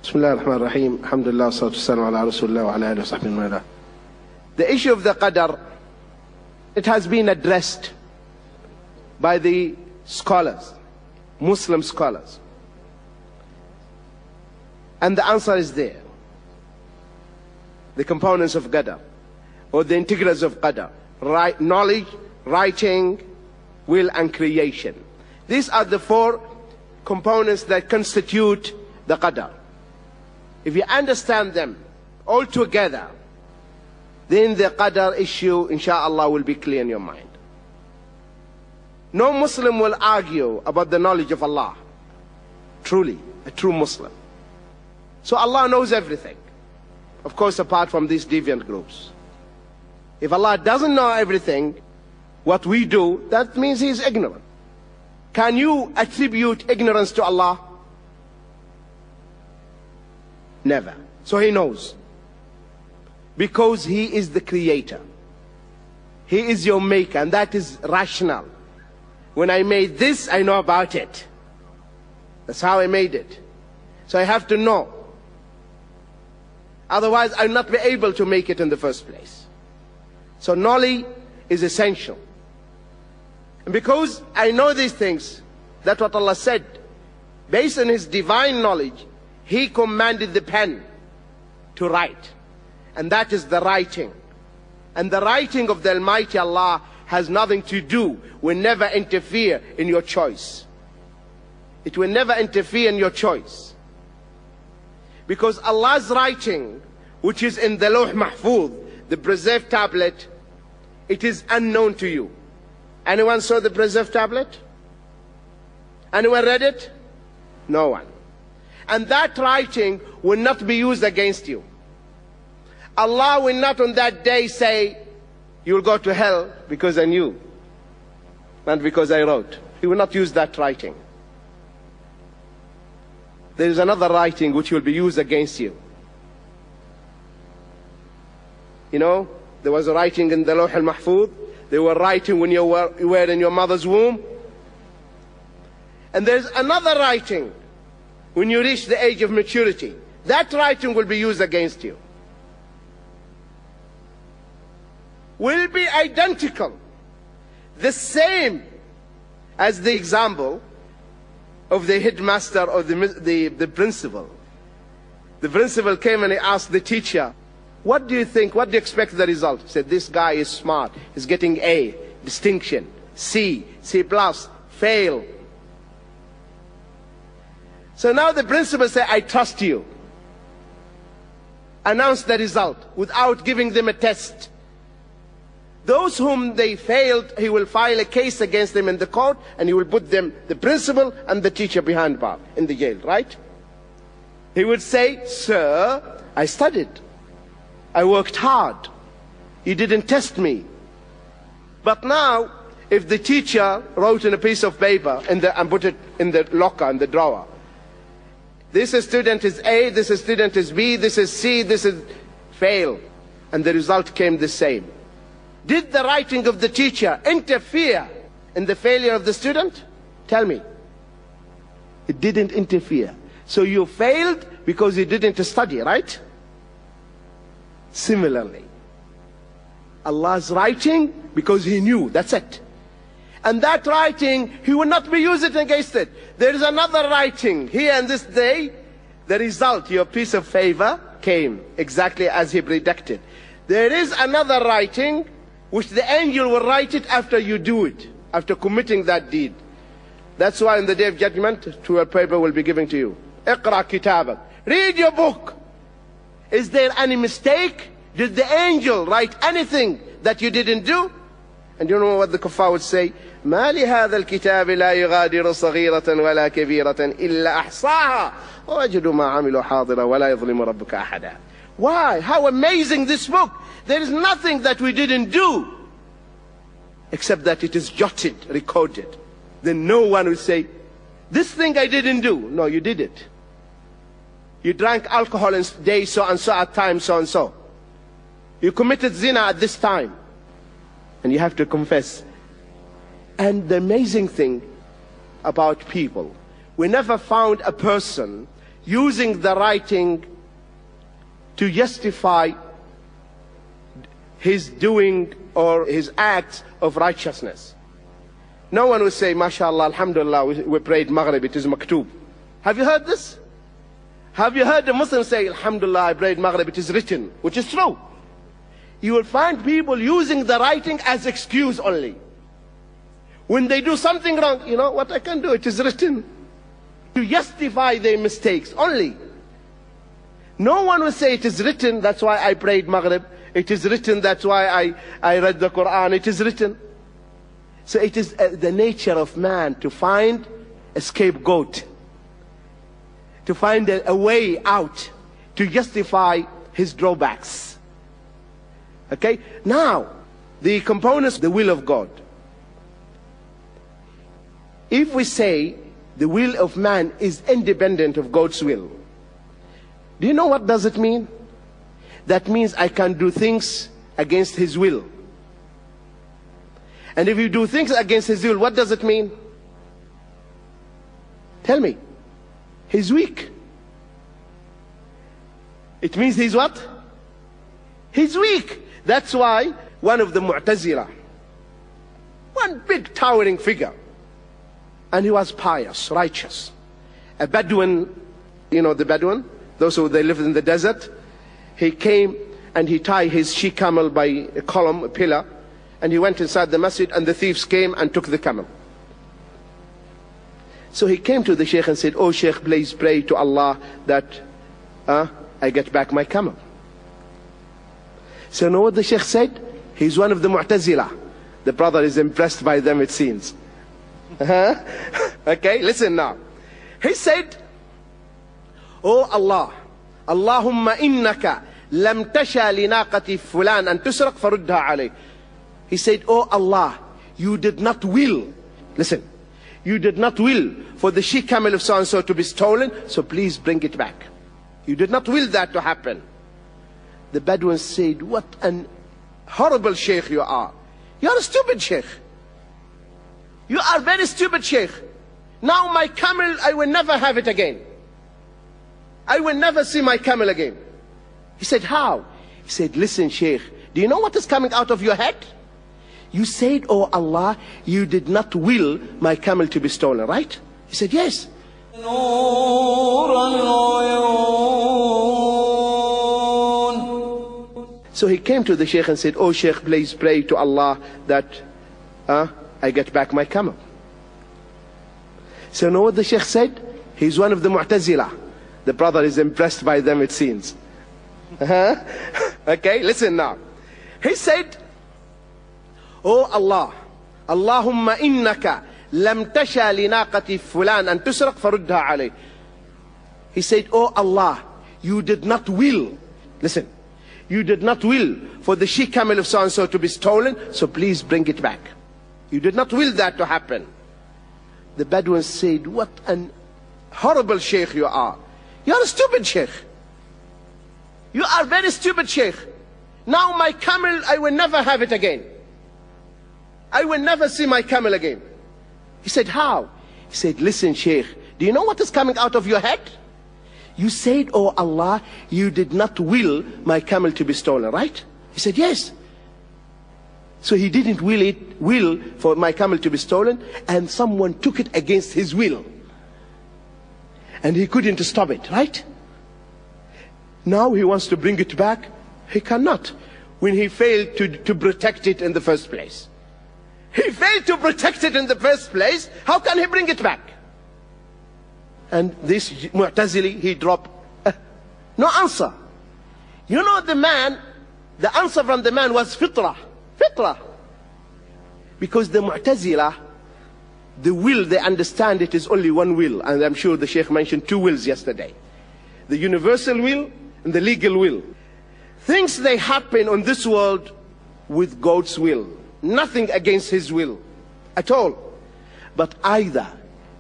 Bismillah ar-Rahman ar-Rahim. Alhamdulillah, salatu wassalamu ala Rasulullah wa ala alihi wa sahbihi wa ala. The issue of the qadar, it has been addressed by the scholars, Muslim scholars. And the answer is there. The components of qadar, or the integrals of qadar: knowledge, writing, will, and creation. These are the four components that constitute the qadar. If you understand them all together, then the qadar issue, inshallah, will be clear in your mind. No Muslim will argue about the knowledge of Allah. Truly, a true Muslim. So Allah knows everything. Of course, apart from these deviant groups. If Allah doesn't know everything, what we do, that means He is ignorant. Can you attribute ignorance to Allah? Never. So He knows. Because He is the creator. He is your maker, and that is rational. When I made this, I know about it. That's how I made it. So I have to know. Otherwise, I'll not be able to make it in the first place. So knowledge is essential. And because I know these things, that's what Allah said. Based on His divine knowledge, He commanded the pen to write. And that is the writing. And the writing of the Almighty Allah has nothing to do, will never interfere in your choice. It will never interfere in your choice. Because Allah's writing, which is in the Lawh Mahfuz, the preserved tablet, it is unknown to you. Anyone saw the preserved tablet? Anyone read it? No one. And that writing will not be used against you. Allah will not on that day say, you will go to hell because I knew, not because I wrote. He will not use that writing. There is another writing which will be used against you. You know, there was a writing in the Lawh al-Mahfuz. They were writing when you were in your mother's womb. And there's another writing when you reach the age of maturity. That writing will be used against you. Will be identical, the same as the example of the headmaster or the principal. The principal came and he asked the teacher, what do you think, what do you expect the result? He said, this guy is smart, he's getting A, distinction, C, C+, fail. So now the principal said, I trust you. Announce the result without giving them a test. Those whom they failed, he will file a case against them in the court, and he will put them, the principal and the teacher, behind bars in the jail, right? He would say, sir, I studied. I worked hard. You didn't test me. But now, if the teacher wrote in a piece of paper and put it in the locker, in the drawer, this student is A, this student is B, this is C, this is fail, and the result came the same. Did the writing of the teacher interfere in the failure of the student? Tell me. It didn't interfere. So you failed because you didn't study, right? Similarly, Allah's writing because He knew, that's it. And that writing, He will not be used against it. There is another writing here in this day. The result, your piece of favor, came exactly as He predicted. There is another writing which the angel will write it after you do it, after committing that deed. That's why in the day of judgment, 12 paper will be given to you. Iqra kitabak. Read your book. Is there any mistake? Did the angel write anything that you didn't do? And you know what the kuffar would say? ما لهذا الكتاب لا يغادر صغيرة ولا كبيرة إلا أحصاها ووجدوا ما عملوا حاضرا ولا يظلم ربك أحدا. Why? How amazing this book. There is nothing that we didn't do except that it is jotted, recorded. Then no one will say, this thing I didn't do. No, you did it. You drank alcohol in day so and so at time so and so. You committed zina at this time. And you have to confess. And the amazing thing about people, we never found a person using the writing to justify his doing or his acts of righteousness. No one will say, MashaAllah, Alhamdulillah, we prayed Maghrib, it is maktub. Have you heard this? Have you heard the Muslims say, Alhamdulillah, I prayed Maghrib, it is written, which is true. You will find people using the writing as excuse only. When they do something wrong, you know what I can do, it is written. To justify their mistakes only. No one will say it is written, that's why I prayed Maghrib. It is written, that's why I read the Quran. It is written. So it is the nature of man to find a scapegoat, to find a way out, to justify his drawbacks. Okay? Now, the components, the will of God. If we say the will of man is independent of God's will, do you know what does it mean? That means I can do things against his will. And if you do things against his will, what does it mean? Tell me. He's weak. It means he's what? He's weak. That's why one of the Mu'tazila, one big towering figure, and he was pious, righteous. A Bedouin, you know the Bedouin? Those who they lived in the desert. He came and he tied his she-camel by a column, a pillar, and he went inside the masjid, and the thieves came and took the camel. So he came to the Sheikh and said, "Oh Sheikh, please pray to Allah that I get back my camel." So you know what the Sheikh said? He's one of the Mu'tazila. The brother is impressed by them, it seems. Okay, listen now. He said, "Oh Allah, Allahumma innaka lam tasha li naqati fulan an tusraq farudha alayh." He said, "Oh Allah, you did not will," listen, "you did not will for the she-camel of so-and-so to be stolen, so please bring it back. You did not will that to happen." The Bedouins said, "What an horrible sheikh you are. You are a stupid sheikh. You are very stupid sheikh. Now my camel, I will never have it again. I will never see my camel again." He said, "How?" He said, "Listen, sheikh, do you know what is coming out of your head? You said, 'Oh Allah, you did not will my camel to be stolen,' right?" He said, "Yes." So he came to the Sheikh and said, "Oh Sheikh, please pray to Allah that I get back my camel." So you know what the Sheikh said? He's one of the Mu'tazila. The brother is impressed by them, it seems. Okay, listen now. He said, "Oh Allah, Allahumma innaka lam tasha li naqati fulan an tusraq farudha alayh." He said, "Oh Allah, you did not will," listen, "you did not will for the she-camel of so-and-so to be stolen, so please bring it back. You did not will that to happen." The Bedouins said, "What an horrible sheikh you are. You are a stupid sheikh. You are very stupid sheikh. Now my camel, I will never have it again. I will never see my camel again." He said, "How?" He said, "Listen, sheikh, do you know what is coming out of your head? You said, 'Oh Allah, you did not will my camel to be stolen,' right?" He said, "Yes." So he didn't will for my camel to be stolen, and someone took it against his will. And he couldn't stop it, right? Now he wants to bring it back. He cannot, when he failed to protect it in the first place. He failed to protect it in the first place. How can he bring it back? And this Mu'tazili, he dropped no answer. You know, the answer from the man was fitrah. Fitrah. Because the Mu'tazila, the will, they understand it is only one will. And I'm sure the Sheikh mentioned two wills yesterday. The universal will and the legal will. Things, they happen on this world with God's will. Nothing against his will at all. But either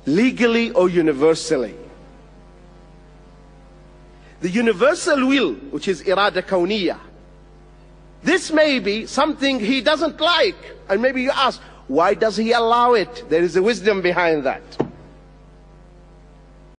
legally or universally. The universal will, which is irada kawniyah, this may be something he doesn't like. And maybe you ask, why does he allow it? There is a wisdom behind that.